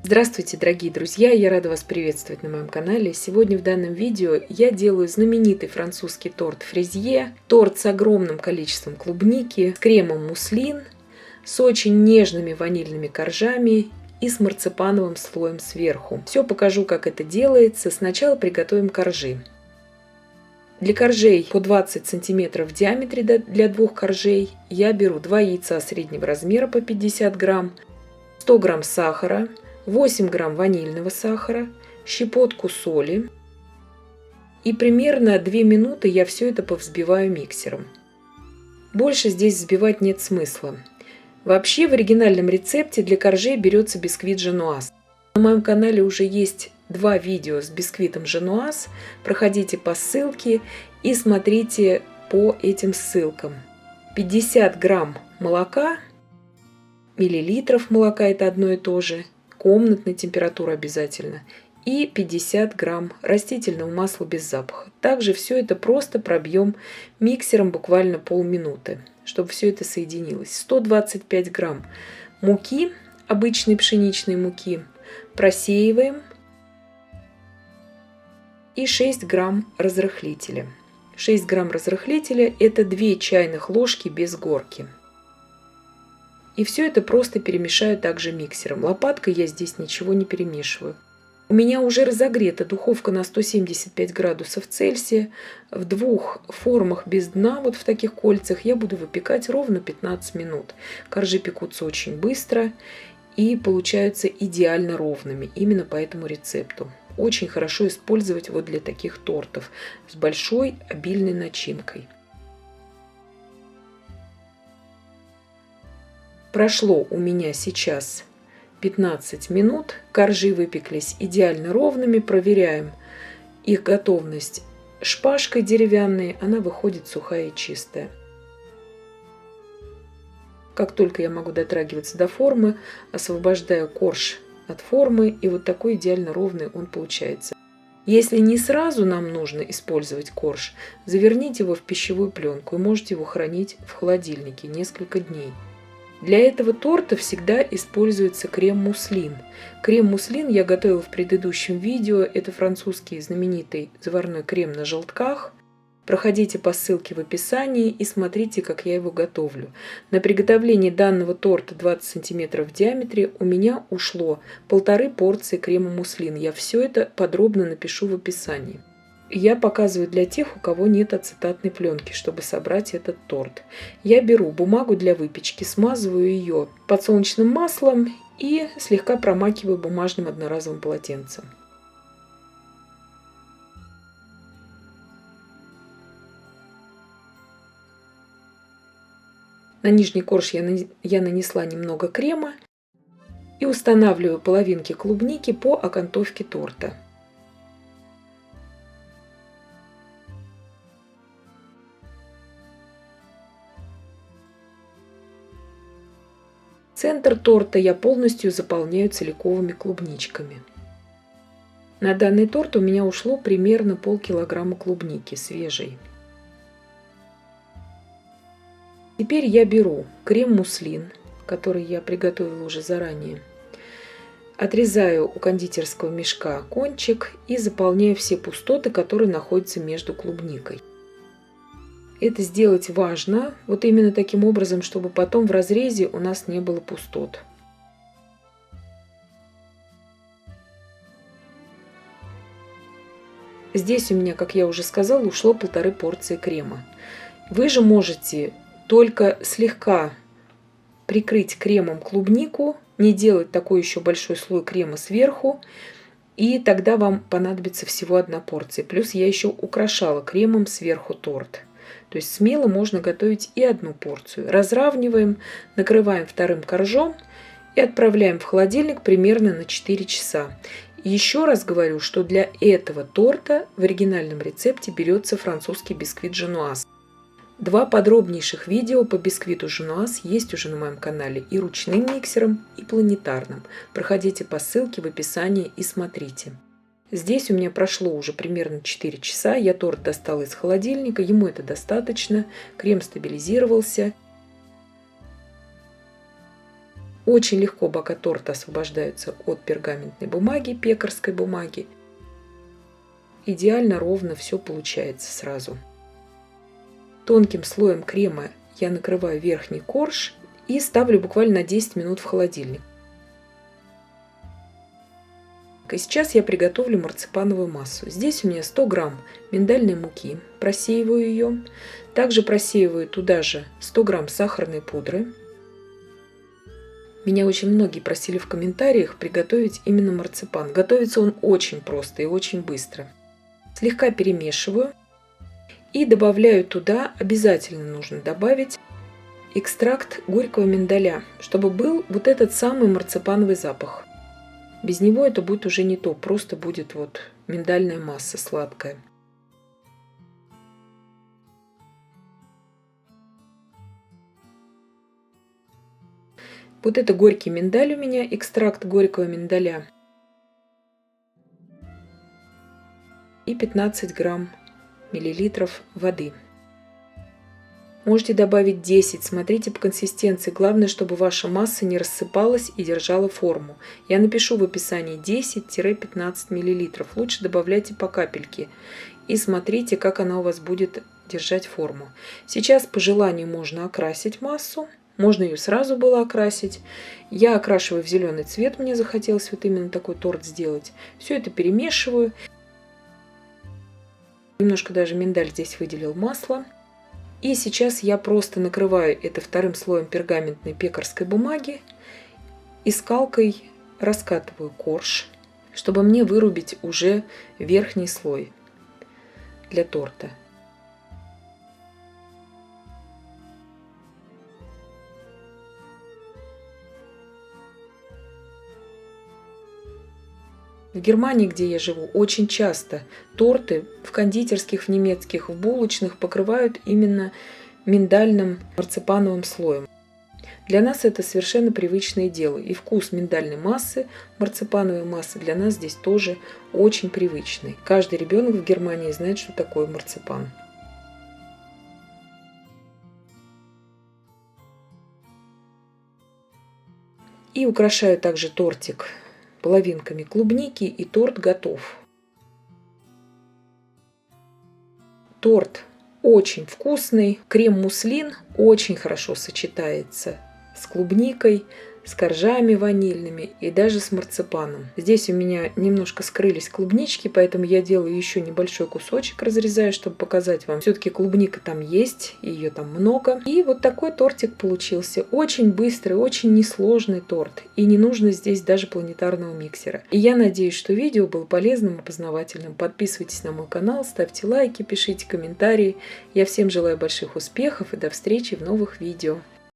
Здравствуйте, дорогие друзья! Я рада вас приветствовать на моем канале. Сегодня в данном видео я делаю знаменитый французский торт фрезье. Торт с огромным количеством клубники, с кремом муслин, с очень нежными ванильными коржами и с марципановым слоем сверху. Все покажу, как это делается. Сначала приготовим коржи. Для коржей по 20 сантиметров в диаметре для двух коржей я беру 2 яйца среднего размера по 50 грамм, 100 грамм сахара, 8 грамм ванильного сахара, щепотку соли. И примерно 2 минуты я все это повзбиваю миксером. Больше здесь взбивать нет смысла. Вообще в оригинальном рецепте для коржей берется бисквит Женуаз. На моем канале уже есть 2 видео с бисквитом Женуаз. Проходите по ссылке и смотрите по этим ссылкам. 50 грамм молока, миллилитров молока, это одно и то же, комнатной температуры обязательно, и 50 грамм растительного масла без запаха. Также все это просто пробьем миксером буквально полминуты, чтобы все это соединилось. 125 грамм муки, обычной пшеничной муки, просеиваем, и 6 грамм разрыхлителя. 6 грамм разрыхлителя – это 2 чайных ложки без горки. И все это просто перемешаю также миксером. Лопаткой я здесь ничего не перемешиваю. У меня уже разогрета духовка на 175 градусов Цельсия. В 2 формах без дна, вот в таких кольцах, я буду выпекать ровно 15 минут. Коржи пекутся очень быстро и получаются идеально ровными, именно по этому рецепту. Очень хорошо использовать вот для таких тортов с большой обильной начинкой. Прошло у меня сейчас 15 минут. Коржи выпеклись идеально ровными. Проверяем их готовность шпажкой деревянной. Она выходит сухая и чистая. Как только я могу дотрагиваться до формы, освобождаю корж от формы. И вот такой идеально ровный он получается. Если не сразу нам нужно использовать корж, заверните его в пищевую пленку и можете его хранить в холодильнике несколько дней. Для этого торта всегда используется крем-муслин. Крем-муслин я готовила в предыдущем видео. Это французский знаменитый заварной крем на желтках. Проходите по ссылке в описании и смотрите, как я его готовлю. На приготовление данного торта 20 сантиметров в диаметре у меня ушло 1,5 порции крема-муслин. Я все это подробно напишу в описании. Я показываю для тех, у кого нет ацетатной пленки, чтобы собрать этот торт. Я беру бумагу для выпечки, смазываю ее подсолнечным маслом и слегка промакиваю бумажным одноразовым полотенцем. На нижний корж я нанесла немного крема и устанавливаю половинки клубники по окантовке торта. Центр торта я полностью заполняю целиковыми клубничками. На данный торт у меня ушло примерно полкилограмма клубники свежей. Теперь я беру крем-муслин, который я приготовила уже заранее. Отрезаю у кондитерского мешка кончик и заполняю все пустоты, которые находятся между клубникой. Это сделать важно, вот именно таким образом, чтобы потом в разрезе у нас не было пустот. Здесь у меня, как я уже сказала, ушло 1,5 порции крема. Вы же можете только слегка прикрыть кремом клубнику, не делать такой еще большой слой крема сверху, и тогда вам понадобится всего 1 порция. Плюс я еще украшала кремом сверху торт. То есть смело можно готовить и 1 порцию. Разравниваем, накрываем 2 коржом и отправляем в холодильник примерно на 4 часа. И еще раз говорю, что для этого торта в оригинальном рецепте берется французский бисквит Женуаз. 2 подробнейших видео по бисквиту Женуаз есть уже на моем канале и ручным миксером, и планетарным. Проходите по ссылке в описании и смотрите. Здесь у меня прошло уже примерно 4 часа. Я торт достала из холодильника. Ему это достаточно. Крем стабилизировался. Очень легко бока торта освобождаются от пергаментной бумаги, пекарской бумаги. Идеально ровно все получается сразу. Тонким слоем крема я накрываю верхний корж и ставлю буквально на 10 минут в холодильник. И сейчас я приготовлю марципановую массу. Здесь у меня 100 грамм миндальной муки, просеиваю ее. Также просеиваю туда же 100 грамм сахарной пудры. Меня очень многие просили в комментариях приготовить именно марципан. Готовится он очень просто и очень быстро. Слегка перемешиваю и добавляю туда, обязательно нужно добавить экстракт горького миндаля, чтобы был вот этот самый марципановый запах. Без него это будет уже не то, просто будет вот миндальная масса сладкая. Вот это горький миндаль у меня, экстракт горького миндаля. И 15 грамм миллилитров воды. Можете добавить 10, смотрите по консистенции. Главное, чтобы ваша масса не рассыпалась и держала форму. Я напишу в описании 10-15 мл. Лучше добавляйте по капельке. И смотрите, как она у вас будет держать форму. Сейчас по желанию можно окрасить массу. Можно ее сразу было окрасить. Я окрашиваю в зеленый цвет. Мне захотелось вот именно такой торт сделать. Все это перемешиваю. Немножко даже миндаль здесь выделил масло. И сейчас я просто накрываю это вторым слоем пергаментной пекарской бумаги и скалкой раскатываю корж, чтобы мне вырубить уже верхний слой для торта. В Германии, где я живу, очень часто торты в кондитерских, в немецких, в булочных покрывают именно миндальным марципановым слоем. Для нас это совершенно привычное дело. И вкус миндальной массы, марципановой массы для нас здесь тоже очень привычный. Каждый ребенок в Германии знает, что такое марципан. И украшаю также тортик половинками клубники, и торт готов. Торт очень вкусный, крем-муслин очень хорошо сочетается с клубникой, с коржами ванильными и даже с марципаном. Здесь у меня немножко скрылись клубнички, поэтому я делаю еще небольшой кусочек, разрезаю, чтобы показать вам. Все-таки клубника там есть, ее там много. И вот такой тортик получился. Очень быстрый, очень несложный торт. И не нужно здесь даже планетарного миксера. И я надеюсь, что видео было полезным и познавательным. Подписывайтесь на мой канал, ставьте лайки, пишите комментарии. Я всем желаю больших успехов и до встречи в новых видео.